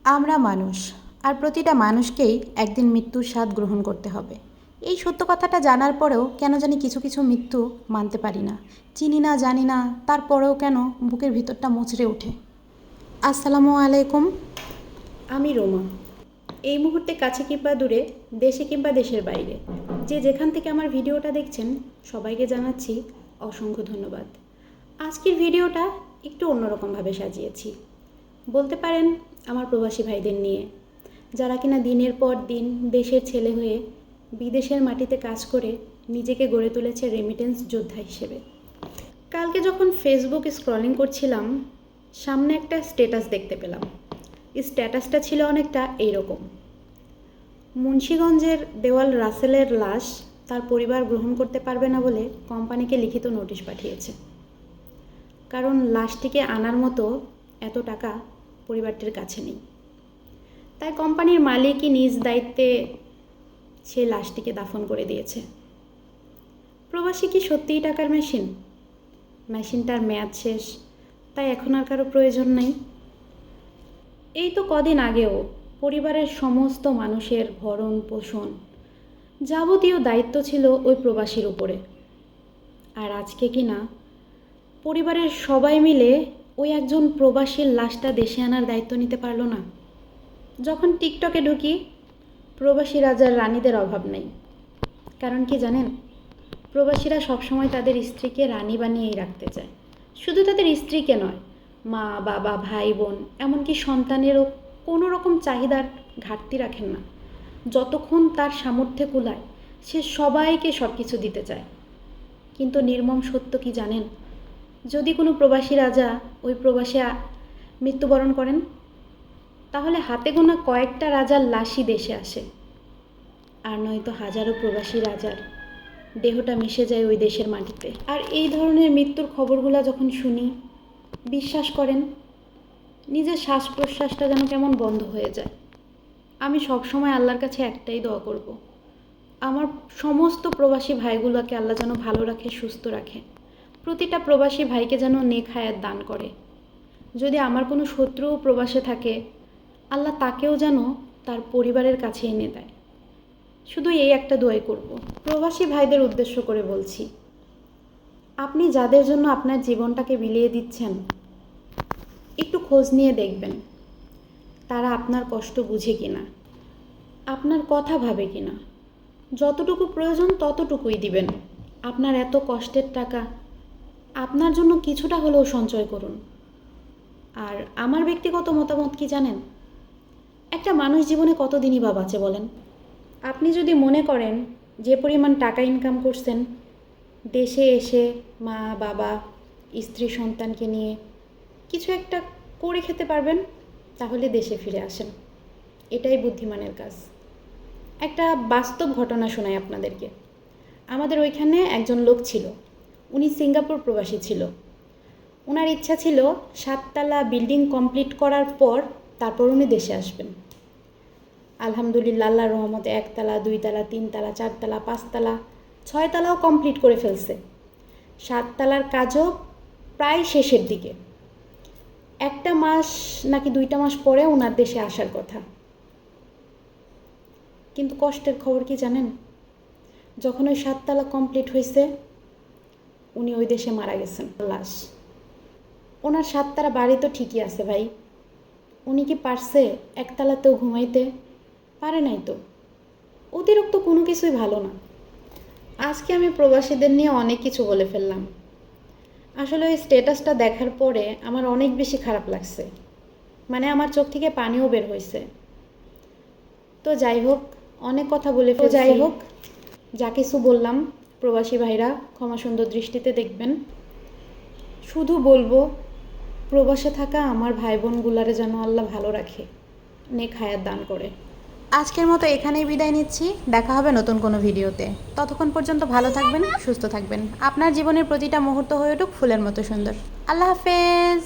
আমরা মানুষ, আর প্রতিটা মানুষকেই একদিন মৃত্যুর স্বাদ গ্রহণ করতে হবে। এই সত্য কথাটা জানার পরেও কেন জানি কিছু কিছু মৃত্যু মানতে পারি না। চিনি না, জানি না, তারপরেও কেন বুকের ভিতরটা মুচড়ে ওঠে। আসসালামু আলাইকুম, আমি রোমা। এই মুহূর্তে কাছে কিংবা দূরে, দেশে কিংবা দেশের বাইরে, যে যেখান থেকে আমার ভিডিওটা দেখছেন, সবাইকে জানাচ্ছি অসংখ্য ধন্যবাদ। আজকের ভিডিওটা একটু অন্যরকমভাবে সাজিয়েছি, বলতে পারেন আমার প্রবাসী ভাইদের নিয়ে, যারা কিনা দিনের পর দিন দেশের ছেলে হয়ে বিদেশের মাটিতে কাজ করে নিজেকে গড়ে তুলেছে রেমিটেন্স যোদ্ধা হিসেবে। কালকে যখন ফেসবুক স্ক্রলিং করছিলাম, সামনে একটা স্ট্যাটাস দেখতে পেলাম। স্ট্যাটাসটা ছিল অনেকটা এইরকম: মুন্সিগঞ্জের দেওয়াল রাসেলের লাশ তার পরিবার গ্রহণ করতে পারবে না বলে কোম্পানিকে লিখিত নোটিশ পাঠিয়েছে। কারণ লাশটিকে আনার মতো এত টাকা পরিবারটির কাছে নেই। তাই কোম্পানির মালিকই নিজ দায়িত্বে সেই লাশটিকে দাফন করে দিয়েছে। প্রবাসী কি সত্যিই টাকার মেশিন? মেশিনটার মেয়াদ শেষ, তাই এখন আর কারো প্রয়োজন নেই। এই তো কদিন আগেও পরিবারের সমস্ত মানুষের ভরণ পোষণ যাবতীয় দায়িত্ব ছিল ওই প্রবাসীর উপরে। আর আজকে কি না পরিবারের সবাই মিলে ওই একজন প্রবাসীর লাশটা দেশে আনার দায়িত্ব নিতে পারলো না। যখন টিকটকে ঢুকি, প্রবাসী রাজার রানীদের অভাব নেই। কারণ কি জানেন, প্রবাসীরা সবসময় তাদের স্ত্রীকে রানী বানিয়েই রাখতে চায়। শুধু তাদের স্ত্রীকে নয়, মা, বাবা, ভাই, বোন, এমনকি সন্তানেরও কোনো রকম চাহিদার ঘাটতি রাখেন না। যতক্ষণ তার সামর্থ্যে কুলায় সে সবাইকে সব কিছু দিতে চায়। কিন্তু নির্মম সত্য কি জানেন, যদি কোনো প্রবাসী রাজা ওই প্রবাসে মৃত্যুবরণ করেন, তাহলে হাতে গোনা কয়েকটা রাজার লাশই দেশে আসে, আর নয়তো হাজারো প্রবাসী রাজার দেহটা মিশে যায় ওই দেশের মাটিতে। আর এই ধরনের মৃত্যুর খবরগুলো যখন শুনি, বিশ্বাস করেন নিজের শ্বাস প্রশ্বাসটা যেন কেমন বন্ধ হয়ে যায়। আমি সবসময় আল্লাহর কাছে একটাই দোয়া করব, আমার সমস্ত প্রবাসী ভাইগুলোকে আল্লাহ যেন ভালো রাখে, সুস্থ রাখে। প্রতিটা প্রবাসী ভাইকে যেন নেক হায়াত দান করে। যদি আমার কোনো শত্রুও প্রবাসে থাকে, আল্লাহ তাকেও যেন তার পরিবারের কাছে এনে দেয়। শুধু এই একটা দোয়াই করব। প্রবাসী ভাইদের উদ্দেশ্য করে বলছি, আপনি যাদের জন্য আপনার জীবনটাকে বিলিয়ে দিচ্ছেন, একটু খোঁজ নিয়ে দেখবেন তারা আপনার কষ্ট বুঝে কিনা, আপনার কথা ভাবে কিনা। যতটুকু প্রয়োজন ততটুকুই দিবেন। আপনার এত কষ্টের টাকা আপনার জন্য কিছুটা হলেও সঞ্চয় করুন। আর আমার ব্যক্তিগত মতামত কি জানেন, একটা মানুষ জীবনে কতদিনই বা বাঁচে বলেন? আপনি যদি মনে করেন যে পরিমাণ টাকা ইনকাম করছেন, দেশে এসে মা, বাবা, স্ত্রী, সন্তানকে নিয়ে কিছু একটা করে খেতে পারবেন, তাহলে দেশে ফিরে আসেন। এটাই বুদ্ধিমানের কাজ। একটা বাস্তব ঘটনা শোনাই আপনাদেরকে। আমাদের ওইখানে একজন লোক ছিল, উনি সিঙ্গাপুর প্রবাসী ছিল। ওনার ইচ্ছা ছিল 7 তলা বিল্ডিং কমপ্লিট করার পর তারপর উনি দেশে আসবেন। আলহামদুলিল্লাহ, আল্লাহর রহমতে 1 তলা, 2 তলা, 3 তলা, 4 তলা, 5 তলা, 6 তলাও কমপ্লিট করে ফেলছে। 7 তলার কাজও প্রায় শেষের দিকে। 1 মাস নাকি 2 মাস পরে ওনার দেশে আসার কথা। কিন্তু কষ্টের খবর কি জানেন, যখন ওই 7 তলা কমপ্লিট হয়েছে, উনি ওই দেশে মারা গেছেন। লাশ। ওনার 7 তলা বাড়ি তো ঠিকই আছে ভাই, উনি কি পারছে 1 তলাতেও ঘুমাইতে? পারে নাই তো। অতিরিক্ত কোনো কিছুই ভালো না। আজকে আমি প্রবাসীদের নিয়ে অনেক কিছু বলে ফেললাম। আসলে ওই স্ট্যাটাসটা দেখার পরে আমার অনেক বেশি খারাপ লাগছে, মানে আমার চোখ থেকে পানিও বের হয়েছে। তো যাই হোক, অনেক কথা বলে ফেলছি। যাই হোক, যা কিছু বললাম প্রবাসী ভাইরা ক্ষমা সুন্দর দৃষ্টিতে দেখবেন। শুধু বলবো, প্রবাসে থাকা আমার ভাই বোনগুলারে যেন আল্লাহ ভালো রাখে, নেক হায়াত দান করে। আজকের মতো এখানেই বিদায় নিচ্ছি। দেখা হবে নতুন কোনো ভিডিওতে। ততক্ষণ পর্যন্ত ভালো থাকবেন, সুস্থ থাকবেন। আপনার জীবনের প্রতিটা মুহূর্ত হয়ে উঠুক ফুলের মতো সুন্দর। আল্লাহ হাফেজ।